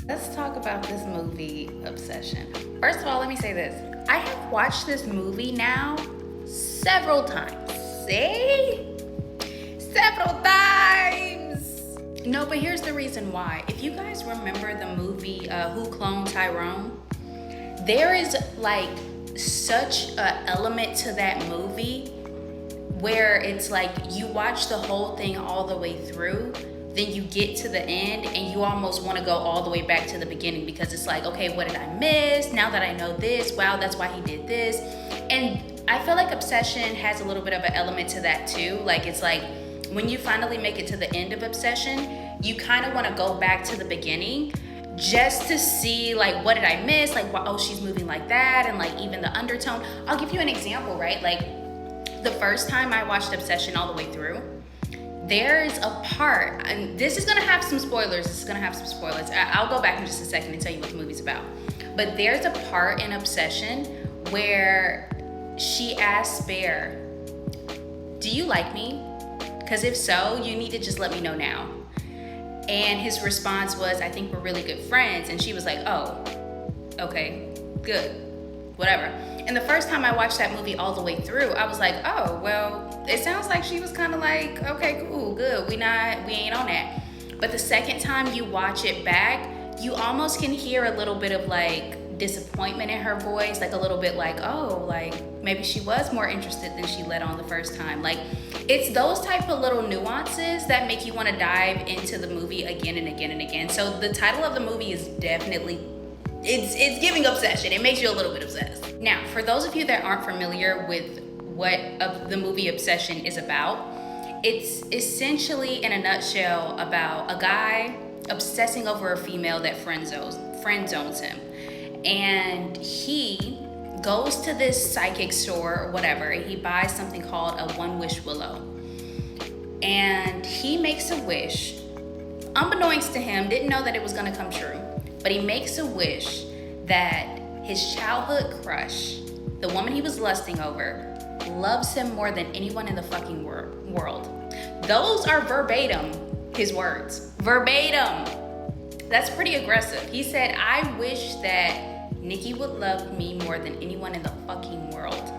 Let's talk about this movie, Obsession. First of all, let me say this. I have watched this movie now several times. See? Several times. No, but here's the reason why. If you guys remember the movie Who Cloned Tyrone, there is like such an element to that movie where it's like you watch the whole thing all the way through, then you get to the end and you almost want to go all the way back to the beginning because it's like, okay, what did I miss? Now that I know this, wow, that's why he did this. And I feel like Obsession has a little bit of an element to that too. Like it's like when you finally make it to the end of Obsession, you kind of want to go back to the beginning just to see like what did I miss? Like, oh, she's moving like that, and like even the undertone. I'll give you an example, right? Like the first time I watched Obsession all the way through, there's a part, and this is gonna have some spoilers. I'll go back in just a second and tell you what the movie's about. But there's a part in Obsession where she asks Bear, "Do you like me? Because if so, you need to just let me know now." And his response was, "I think we're really good friends." And she was like, "Oh, okay, good, whatever." And the first time I watched that movie all the way through, I was like, "Oh, well, it sounds like she was kind of like, okay, cool, good. We ain't on that." But the second time you watch it back, you almost can hear a little bit of like disappointment in her voice, like a little bit like, oh, like maybe she was more interested than she let on the first time. Like it's those type of little nuances that make you want to dive into the movie again and again and again. So the title of the movie is definitely, it's giving Obsession. It makes you a little bit obsessed. Now, for those of you that aren't familiar with what the movie Obsession is about, it's essentially in a nutshell about a guy obsessing over a female that friend zones him. And he goes to this psychic store or whatever, and he buys something called a one wish willow. And he makes a wish, unbeknownst to him, didn't know that it was gonna come true, but he makes a wish that his childhood crush, the woman he was lusting over, loves him more than anyone in the fucking world. Those are verbatim his words. Verbatim. That's pretty aggressive. He said, "I wish that Nikki would love me more than anyone in the fucking world."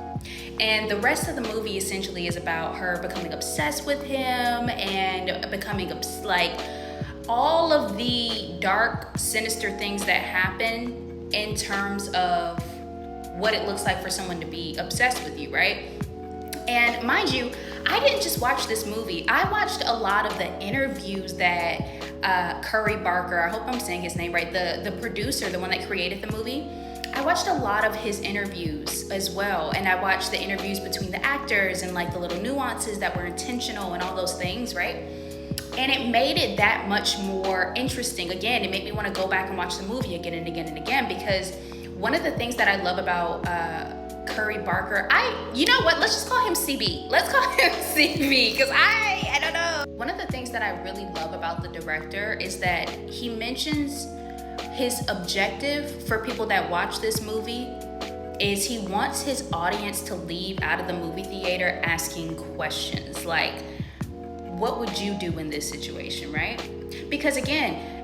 And the rest of the movie essentially is about her becoming obsessed with him and becoming like all of the dark, sinister things that happen in terms of what it looks like for someone to be obsessed with you, right? And mind you, I didn't just watch this movie. I watched a lot of the interviews that Curry Barker, I hope I'm saying his name right, the producer, the one that created the movie. I watched a lot of his interviews as well. And I watched the interviews between the actors and like the little nuances that were intentional and all those things, right? And it made it that much more interesting. Again, it made me want to go back and watch the movie again and again and again, because one of the things that I love about Curry Barker, you know what, let's just call him CB. Let's call him CB, because I don't know. One of the things that I really love about the director is that he mentions his objective for people that watch this movie is he wants his audience to leave out of the movie theater asking questions like, what would you do in this situation, right? Because again,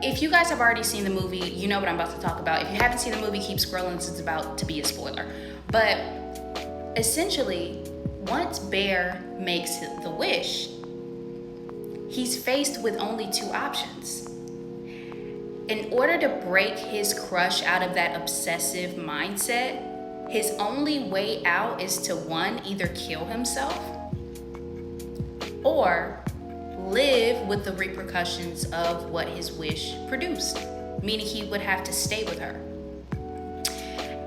if you guys have already seen the movie, you know what I'm about to talk about. If you haven't seen the movie, keep scrolling, it's about to be a spoiler. But essentially, once Bear makes the wish, he's faced with only two options. In order to break his crush out of that obsessive mindset, his only way out is to, one, either kill himself or live with the repercussions of what his wish produced, meaning he would have to stay with her.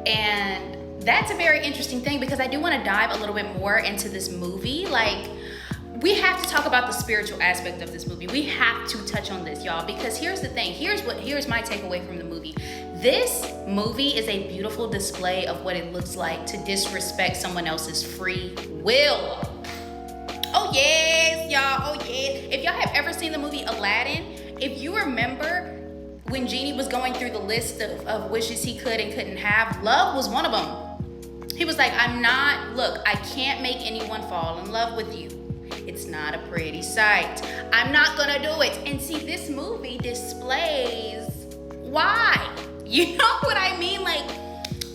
And that's a very interesting thing, because I do want to dive a little bit more into this movie. Like, we have to talk about the spiritual aspect of this movie. We have to touch on this, y'all, because here's the thing. Here's my takeaway from the movie. This movie is a beautiful display of what it looks like to disrespect someone else's free will. Oh yes, y'all, oh yes. If y'all have ever seen the movie Aladdin, if you remember when Genie was going through the list of wishes he could and couldn't have, love was one of them. He was like, I can't make anyone fall in love with you. It's not a pretty sight. I'm not gonna do it. And see, this movie displays Why? You know what I mean? Like,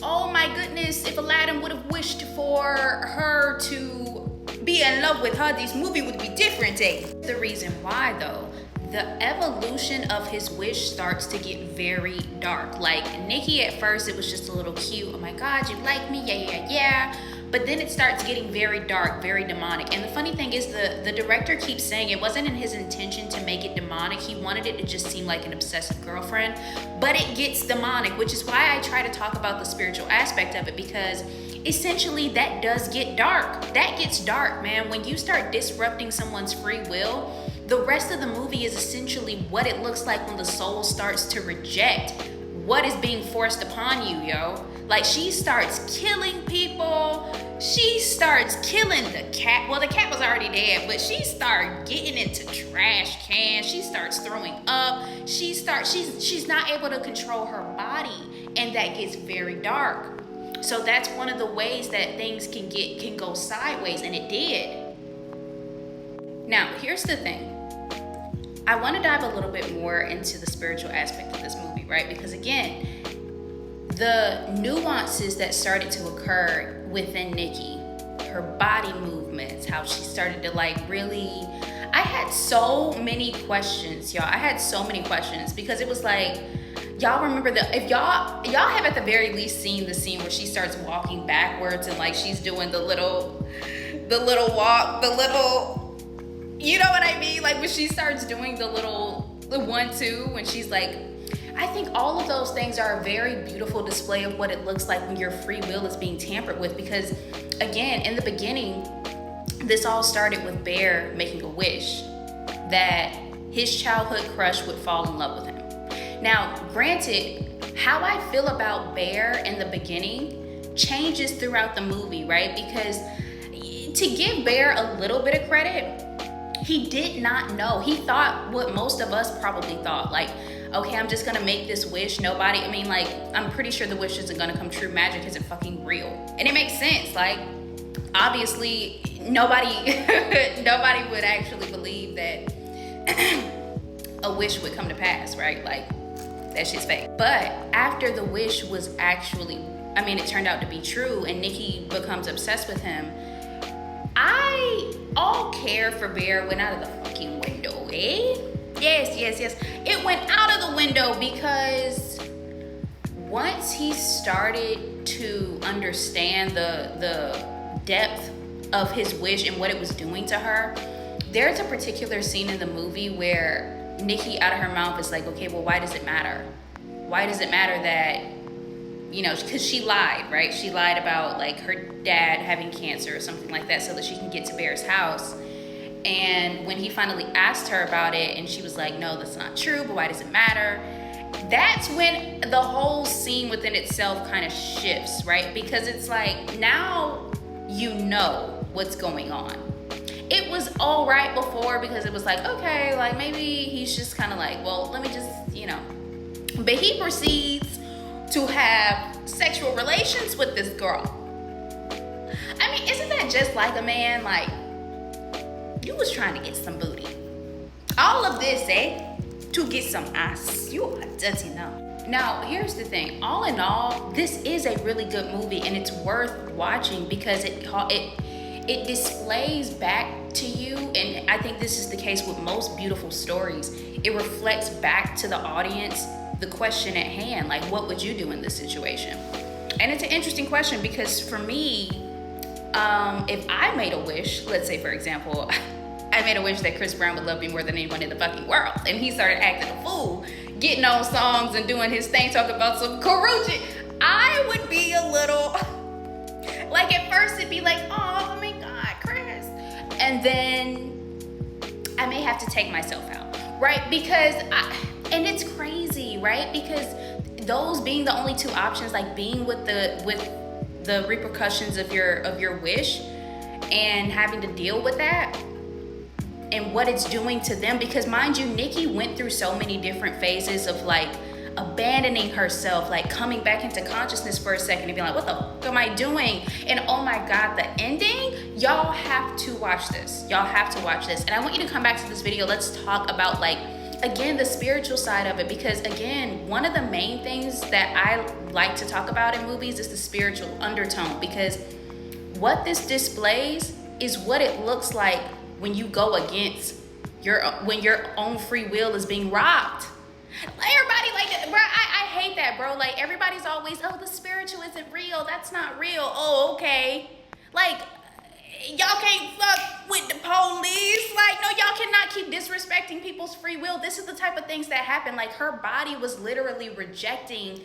oh my goodness, if Aladdin would have wished for her to be in love with her, this movie would be different, eh? The reason why though, the evolution of his wish starts to get very dark. Like Nikki at first, it was just a little cute. Oh my God, you like me? Yeah. But then it starts getting very dark, very demonic. And the funny thing is the director keeps saying it wasn't in his intention to make it demonic. He wanted it to just seem like an obsessive girlfriend, but it gets demonic, which is why I try to talk about the spiritual aspect of it, because essentially that does get dark. That gets dark, man. When you start disrupting someone's free will, the rest of the movie is essentially what it looks like when the soul starts to reject what is being forced upon you, yo. Like, she starts killing people. She starts killing the cat. Well, the cat was already dead, but she starts getting into trash cans. She starts throwing up. She's not able to control her body, and that gets very dark. So that's one of the ways that things can go sideways, and it did. Now, here's the thing. I want to dive a little bit more into the spiritual aspect of this movie, right? Because again, the nuances that started to occur within Nikki, her body movements, how she started to like really, I had so many questions, y'all. I had so many questions because it was like, y'all remember if y'all have at the very least seen the scene where she starts walking backwards and like she's doing the little walk, you know what I mean? Like when she starts doing the 1-2, when she's like, I think all of those things are a very beautiful display of what it looks like when your free will is being tampered with. Because again, in the beginning, this all started with Bear making a wish that his childhood crush would fall in love with him. Now, granted, how I feel about Bear in the beginning changes throughout the movie, right? Because to give Bear a little bit of credit, he did not know. He thought what most of us probably thought, like, okay, I'm just gonna make this wish. I'm pretty sure the wish isn't gonna come true. Magic isn't fucking real. And it makes sense. Like, obviously, nobody would actually believe that a wish would come to pass, right? Like, that shit's fake. But after the wish was actually, it turned out to be true and Nikki becomes obsessed with him, all care for Bear went out of the fucking window, eh? Yes. It went out of the window because once he started to understand the depth of his wish and what it was doing to her, there's a particular scene in the movie where Nikki out of her mouth is like, okay, well, why does it matter? Why does it matter that, because she lied, right? She lied about like her dad having cancer or something like that so that she can get to Bear's house. And when he finally asked her about it and she was like, no, that's not true, but why does it matter? That's when the whole scene within itself kind of shifts, right? Because it's like, now you know what's going on. It was all right before because it was like, okay, like maybe he's just kind of like, well, let me just, But he proceeds to have sexual relations with this girl. Isn't that just like a man? Like, you was trying to get some booty. All of this, to get some ass. You are dirty now. Now, here's the thing. All in all, this is a really good movie and it's worth watching because it displays back to you, and I think this is the case with most beautiful stories. It reflects back to the audience the question at hand, like, what would you do in this situation? And it's an interesting question because for me, if I made a wish, let's say for example, I made a wish that Chris Brown would love me more than anyone in the fucking world, and he started acting a fool, getting on songs and doing his thing, talking about some Karuchi, I would be a little, like at first it'd be like, oh my God, Chris. And then I may have to take myself out, right? Because and it's crazy, right? Because those being the only two options, like being with the repercussions of your wish and having to deal with that and what it's doing to them. Because mind you, Nikki went through so many different phases of like abandoning herself, like coming back into consciousness for a second and being like, what the fuck am I doing? And oh my God, the ending, y'all have to watch this. Y'all have to watch this. And I want you to come back to this video. Let's talk about like again, the spiritual side of it, because again, one of the main things that I like to talk about in movies is the spiritual undertone, because what this displays is what it looks like when you go against when your own free will is being robbed. Everybody like that, bro. I hate that, bro. Like, everybody's always, oh, the spiritual isn't real. That's not real. Oh, okay. Like, y'all can't fuck with the police. Like, no, y'all cannot keep disrespecting people's free will. This is the type of things that happen. Like, her body was literally rejecting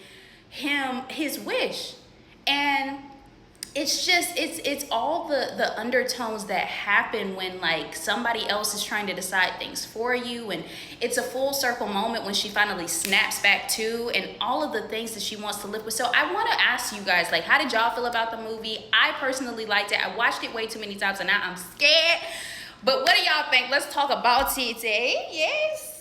his wish. And it's just, it's all the undertones that happen when, like, somebody else is trying to decide things for you. And it's a full circle moment when she finally snaps back to, and all of the things that she wants to live with. So I want to ask you guys, like, how did y'all feel about the movie? I personally liked it. I watched it way too many times, and now I'm scared. But what do y'all think? Let's talk about it. Yes.